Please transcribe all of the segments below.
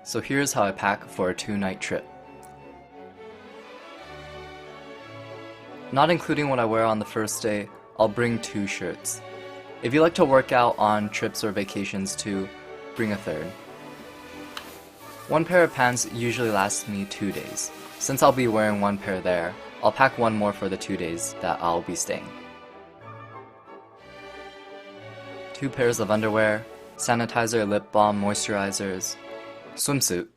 So here's how I pack for a 2-night trip. Not including what I wear on the first day, I'll bring 2 shirts. If you like to work out on trips or vacations too, bring a third. 1 pair of pants usually lasts me 2 days. Since I'll be wearing 1 pair there, I'll pack 1 more for the 2 days that I'll be staying. 2 pairs of underwear, sanitizer, lip balm, moisturizers, swimsuit,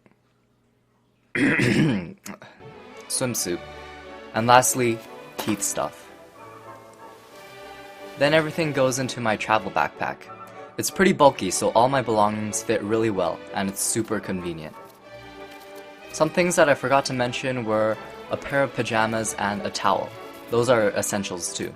and lastly, heat stuff. Then everything goes into my travel backpack. It's pretty bulky, so all my belongings fit really well, and it's super convenient. Some things that I forgot to mention were a pair of pajamas and a towel. Those are essentials too.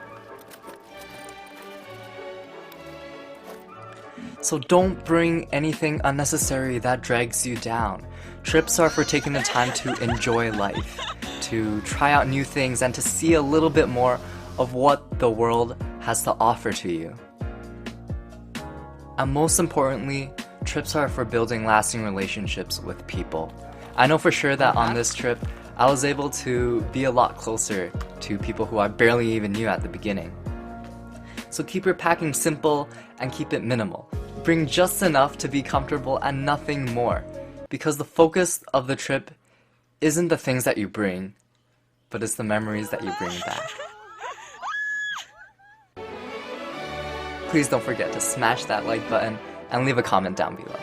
So don't bring anything unnecessary that drags you down. Trips are for taking the time to enjoy life, to try out new things, and to see a little bit more of what the world has to offer to you. And most importantly, trips are for building lasting relationships with people. I know for sure that on this trip, I was able to be a lot closer to people who I barely even knew at the beginning. So keep your packing simple and keep it minimal. Bring just enough to be comfortable and nothing more, because the focus of the trip isn't the things that you bring, but it's the memories that you bring back. Please don't forget to smash that like button and leave a comment down below.